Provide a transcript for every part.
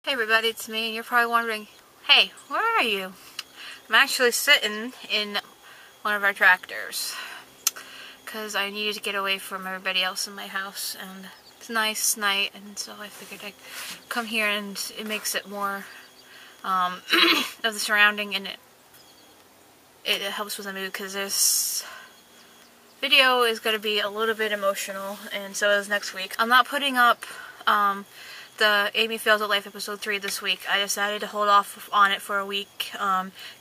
Hey everybody, it's me, and you're probably wondering, hey, where are you? I'm actually sitting in one of our tractors because I needed to get away from everybody else in my house, and it's a nice night, and so I figured I'd come here, and it makes it more of the surrounding, and it helps with the mood because this video is going to be a little bit emotional, and so is next week. I'm not putting up the Amy Fails at Life episode 3 this week. I decided to hold off on it for a week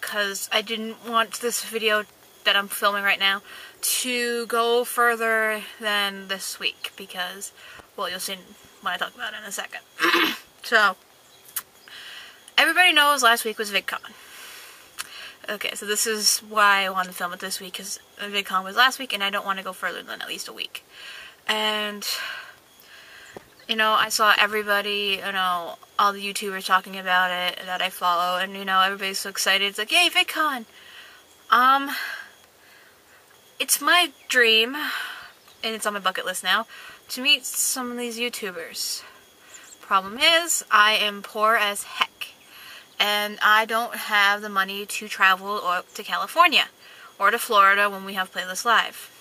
because I didn't want this video that I'm filming right now to go further than this week because, well, you'll see when I talk about it in a second. So, everybody knows last week was Vidcon. Okay, so this is why I wanted to film it this week, because Vidcon was last week and I don't want to go further than at least a week. And you know, I saw everybody, you know, all the YouTubers talking about it that I follow, and, you know, everybody's so excited. It's like, yay, VidCon! It's my dream, and it's on my bucket list now, to meet some of these YouTubers. Problem is, I am poor as heck, and I don't have the money to travel to California, or to Florida when we have Playlist Live.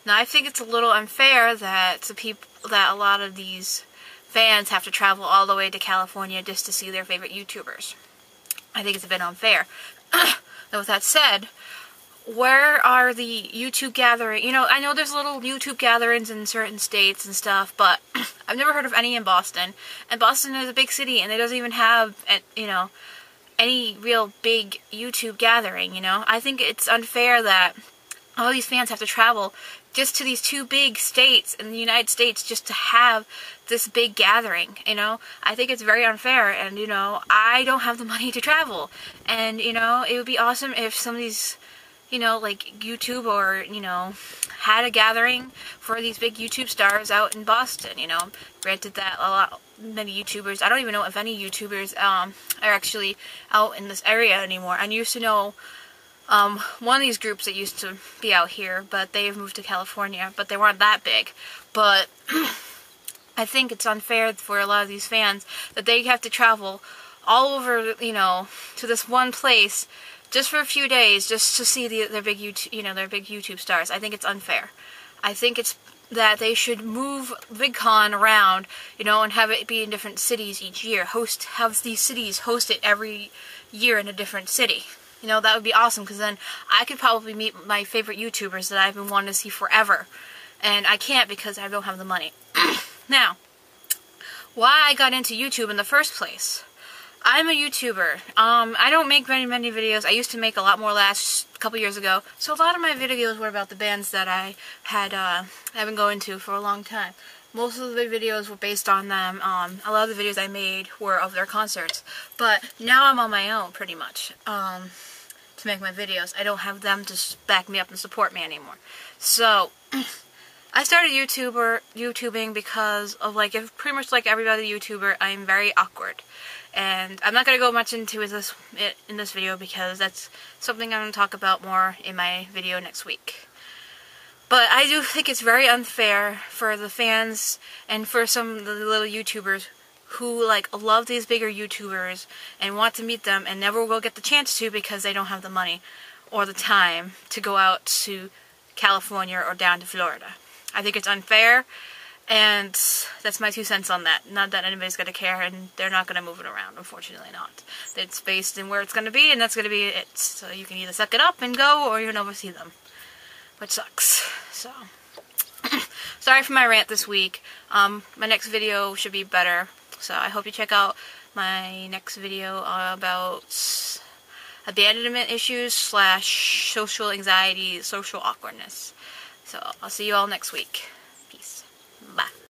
Now, I think it's a little unfair that a lot of these fans have to travel all the way to California just to see their favorite YouTubers. I think it's a bit unfair. Now, with that said, where are the YouTube gatherings? You know, I know there's little YouTube gatherings in certain states and stuff, but I've never heard of any in Boston. And Boston is a big city, and it doesn't even have, you know, any real big YouTube gathering, you know? I think it's unfair that all these fans have to travel just to these two big states in the United States just to have this big gathering, you know? I think it's very unfair, and, you know, I don't have the money to travel. And, you know, it would be awesome if some of these, you know, like YouTube or, you know, had a gathering for these big YouTube stars out in Boston, you know? Granted that many YouTubers, I don't even know if any YouTubers are actually out in this area anymore. I used to know one of these groups that used to be out here, but they've moved to California, but they weren't that big. But I think it's unfair for a lot of these fans that they have to travel all over, you know, to this one place just for a few days just to see their big YouTube, you know, their big YouTube stars. I think it's unfair. I think it's that they should move VidCon around, you know, and have it be in different cities each year. Have these cities host it every year in a different city. You know, that would be awesome, because then I could probably meet my favorite YouTubers that I've been wanting to see forever. And I can't because I don't have the money. Now, why I got into YouTube in the first place. I'm a YouTuber. I don't make many videos. I used to make a lot more last couple years ago. So a lot of my videos were about the bands that I had I've been going to for a long time. Most of the videos were based on them. A lot of the videos I made were of their concerts. But now I'm on my own, pretty much, to make my videos. I don't have them to back me up and support me anymore. So, I started YouTubing because of, like, pretty much like every other YouTuber, I'm very awkward. And I'm not going to go much into this in this video because that's something I'm going to talk about more in my video next week. But I do think it's very unfair for the fans and for some of the little YouTubers who, like, love these bigger YouTubers and want to meet them and never will get the chance to because they don't have the money or the time to go out to California or down to Florida. I think it's unfair, and that's my 2 cents on that. Not that anybody's going to care, and they're not going to move it around, unfortunately not. It's based in where it's going to be, and that's going to be it. So you can either suck it up and go, or you'll never see them. Which sucks. So, sorry for my rant this week. My next video should be better. So I hope you check out my next video about abandonment issues / social anxiety, social awkwardness. So I'll see you all next week. Peace. Bye.